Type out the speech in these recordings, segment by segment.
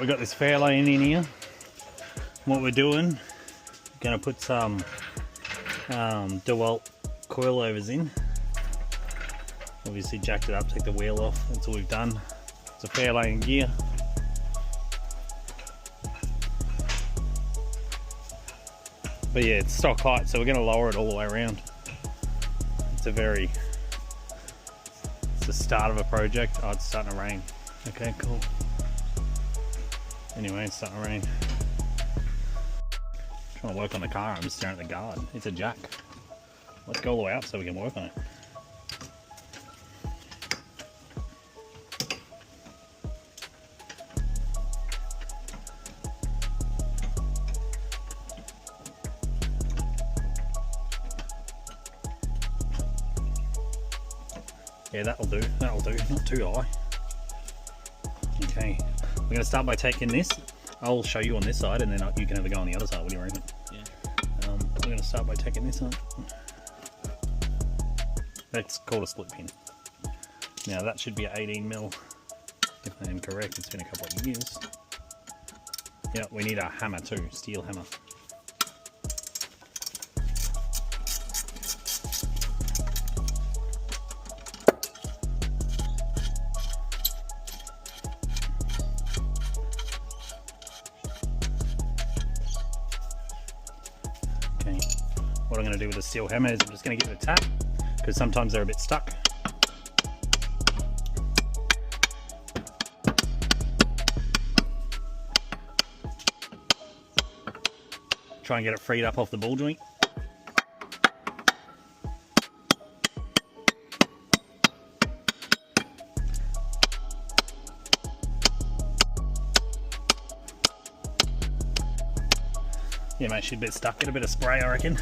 we've got this fairlane in here. What we're doing, going to put some DeWalt coilovers in. Obviously jacked it up, take the wheel off, that's all we've done. It's a fairlane gear. But yeah, it's stock height, so we're going to lower it all the way around. It's the start of a project. Oh, it's starting to rain. Okay, cool. Anyway, it's starting to rain. Trying to work on the car, I'm just staring at the guard. It's a jack. Let's go all the way up so we can work on it. Yeah, that'll do, not too high. Okay, we're going to start by taking this. I'll show you on this side and then you can have a go on the other side. What do you reckon? Yeah. We're going to start by taking this up. That's called a split pin. Now that should be an 18mm, if I am correct. It's been a couple of years. Yeah, we need a hammer too, steel hammer. What I'm going to do with the steel hammer is I'm just going to give it a tap, because sometimes they're a bit stuck. Try and get it freed up off the ball joint. Yeah mate, she's a bit stuck. Get a bit of spray I reckon.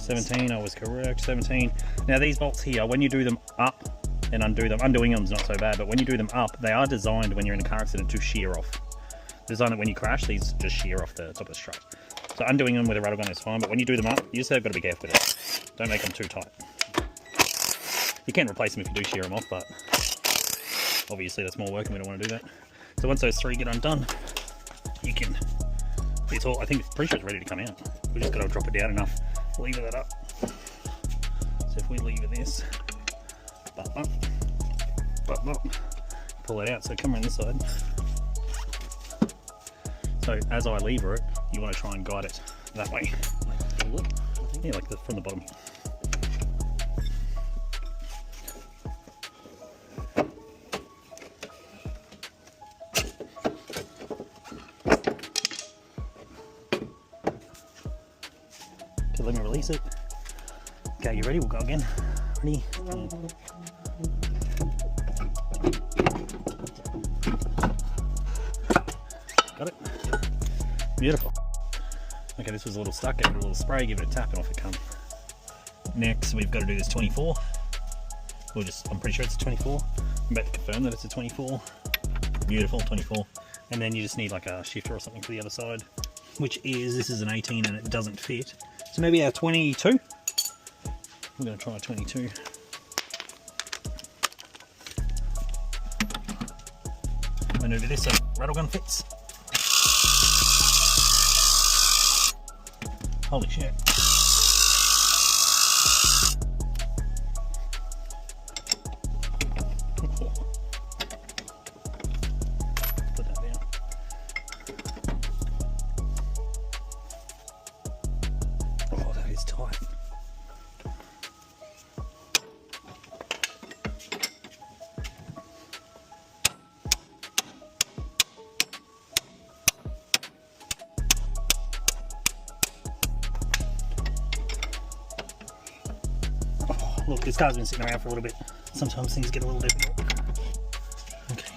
17, I was correct, 17. Now these bolts here, when you do them up and undo them, undoing them is not so bad, but when you do them up, they are designed when you're in a car accident to shear off. Designed that when you crash, these just shear off the top of the strut. So undoing them with a rattle gun is fine, but when you do them up, you just have got to be careful with it. Don't make them too tight. You can replace them if you do shear them off, but obviously that's more work and we don't want to do that. So once those three get undone, you can, it's all, I think, pretty sure it's ready to come out. We just got to drop it down enough. Lever that up. So if we lever this, button up, pull it out. So come around this side. So as I lever it, you want to try and guide it that way. Yeah, like from the bottom. Okay, let me release it. Okay, you ready? We'll go again. Ready? Got it? Beautiful. Okay, this was a little stuck. Give it a little spray, give it a tap, and off it comes. Next, we've got to do this 24. I'm pretty sure it's a 24. I'm about to confirm that it's a 24. Beautiful, 24. And then you just need like a shifter or something for the other side, which is, this is an 18 and it doesn't fit. So maybe a 22. We're going to try a 22. Maneuver this so rattle gun fits. Holy shit. Put that down. Oh, that is tight. Look, this car's been sitting around for a little bit. Sometimes things get a little difficult. Okay.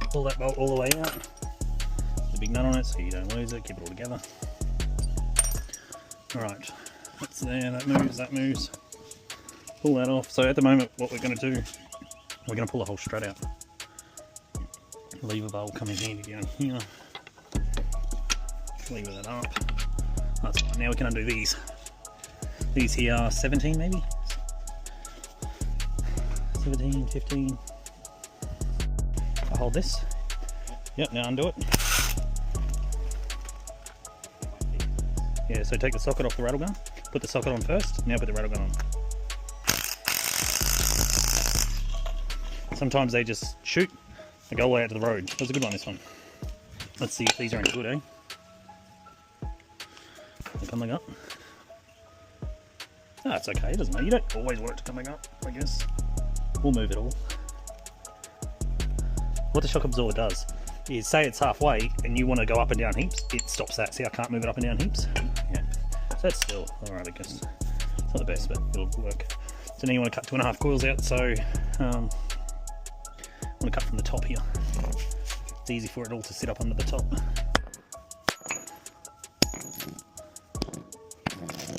Pull that bolt all the way out. There's a big nut on it so you don't lose it. Keep it all together. Alright, that's there, that moves. Pull that off. So at the moment what we're going to do, we're going to pull the whole strut out. Lever bar will come in handy down here. Lever that up. That's fine. Now we can undo these. These here are 17 maybe? 17, 15. I'll hold this. Yep, now undo it. Yeah, so take the socket off the rattle gun. Put the socket on first, now put the rattle gun on. Sometimes they just shoot and go all the way out to the road. That was a good one, this one. Let's see if these are any good, eh? They're coming up. No, it's okay, it doesn't matter. You don't always want it to coming up, I guess. We'll move it all. What the shock absorber does is, say it's halfway and you want to go up and down heaps, it stops that. See, I can't move it up and down heaps? Yeah. So that's still alright, I guess. It's not the best, but it'll work. So now you want to cut 2.5 coils out, so I want to cut from the top here. It's easy for it all to sit up under the top.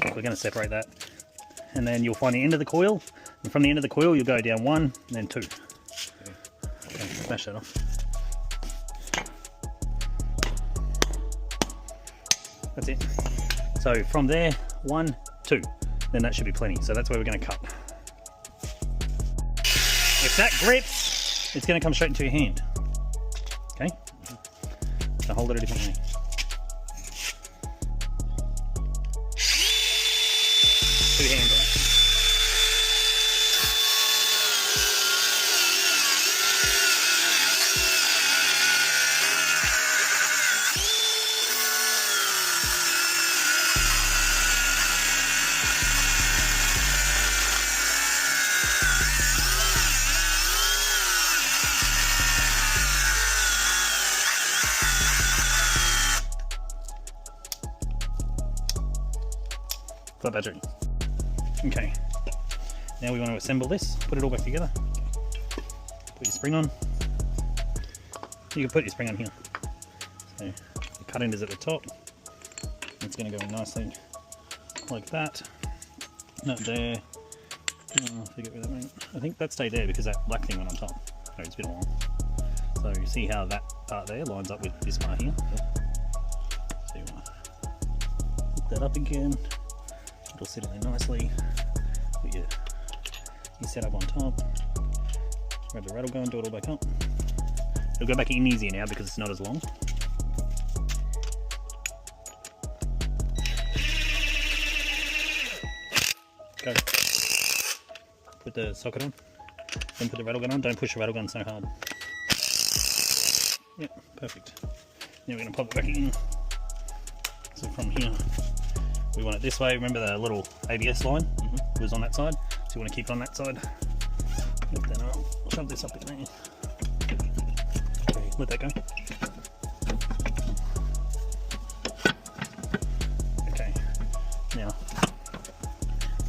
We're going to separate that. And then you'll find the end of the coil, and from the end of the coil you'll go down 1 and then 2. Okay, smash that off. That's it. So from there, 1, 2, then that should be plenty. So that's where we're going to cut. If that grips, it's going to come straight into your hand. Okay? So hold it a different way. Two hands on it. Flat battery. Okay, now we want to assemble this, put it all back together. Put your spring on. You can put your spring on here. So the cut end is at the top. It's going to go in nicely like that. Not there. Oh, I forget where that went. I think that stayed there because that black thing went on top. Oh, it's been a while. So you see how that part there lines up with this part here. So you want to hook that up again. It'll sit in there nicely. Put your setup on top. Grab the rattle gun, do it all back up. It'll go back in easier now because it's not as long. Go. Put the socket on. Then put the rattle gun on. Don't push the rattle gun so hard. Yep, perfect. Now we're going to pop it back in. So from here, we want it this way. Remember the little ABS line was on that side, so you want to keep it on that side. Lift that up, shove this up in there. Okay, let that go. Okay, now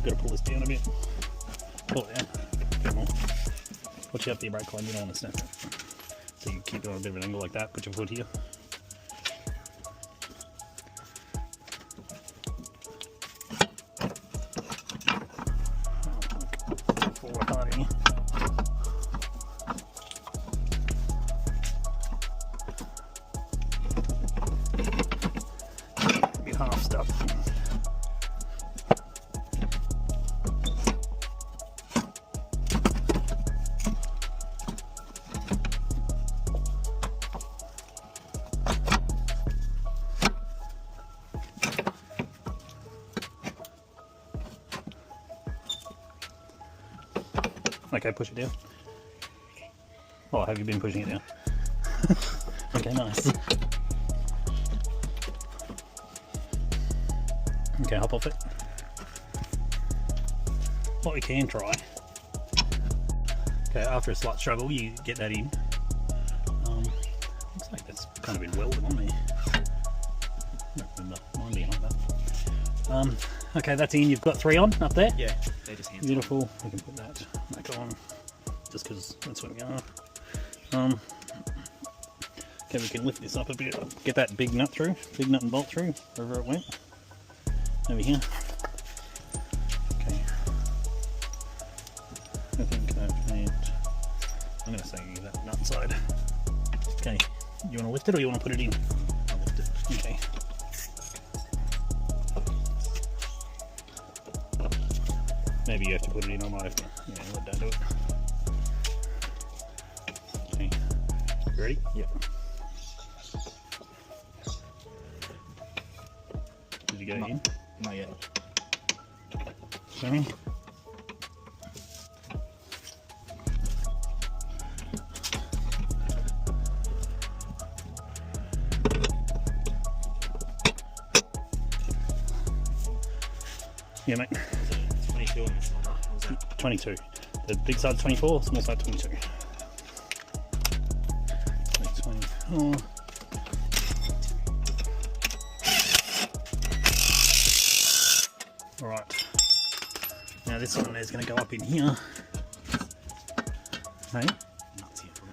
got to pull this down a bit. Pull it down. A bit more. Watch out for your brake line, you don't want to snap it. So you keep it on a bit of an angle like that. Put your foot here. Half stuff. Okay, push it down. Oh, have you been pushing it down? Okay, nice. Okay, hop off it. What we can try. Okay, after a slight struggle, you get that in. Looks like that's kind of been welded on there. I don't remember mine being like that. Okay, that's in. You've got 3 on up there. Yeah, they just hands. Beautiful. We can put that back on, just because that's what we are. Okay, we can lift this up a bit. Get that big nut through, big nut and bolt through, wherever it went. Over here. Okay. I think I've made. I'm going to say that nut side. Okay. You want to lift it or you want to put it in? I'll lift it. Okay. Maybe you have to put it in on my, yeah, don't do it. Okay, you ready? Yep. Did you get it in? Not yet. Sorry? Yeah, mate. 22 on this one. What was that? 22. The big side's 24, small side 22. 24. Alright. Now this one is going to go up in here. Hey? Nuts here for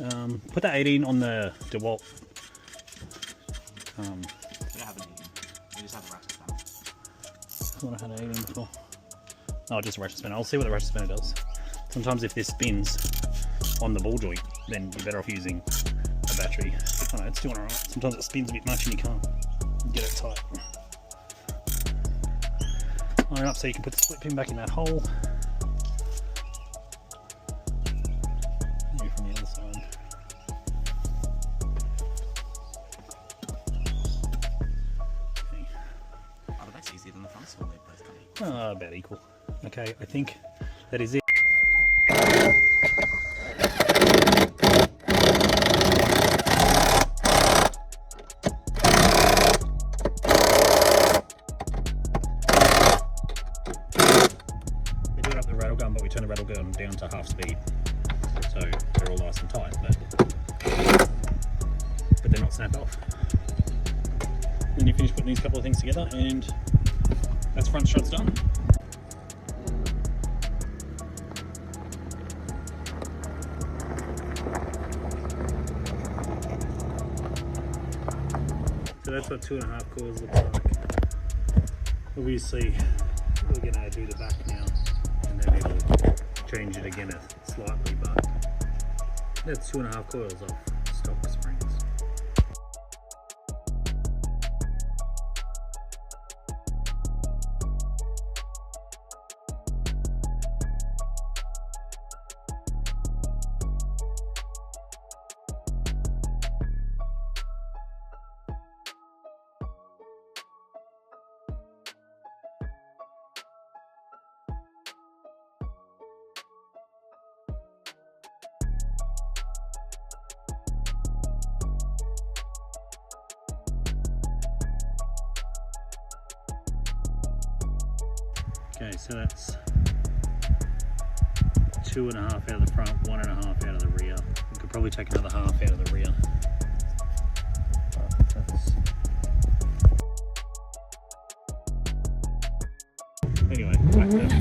it. Put that 18 on the DeWalt. We don't have an 18. We just have a ratchet spanner. I thought I had 18 before. Oh, just a ratchet spanner. I'll see what the ratchet spanner does. Sometimes if this spins on the ball joint, then you're better off using a battery. Oh no, it's doing alright. Sometimes it spins a bit much and you can't get it tight. Line it up so you can put the split pin back in that hole. Maybe from the other side. Okay. Oh, but that's easier than the front one. They both come equal. About equal. Okay, I think that is it. We do it up the rattle gun, but we turn the rattle gun down to half speed. So they're all nice and tight, but they're not snapped off. Then you finish putting these couple of things together and that's front struts done. So that's what 2.5 coils look like. Obviously, we're going to do the back now, and then it'll change it again slightly, but that's 2.5 coils of stock springs. Okay, so that's 2.5 out of the front, 1.5 out of the rear. We could probably take another half out of the rear. Anyway, back back.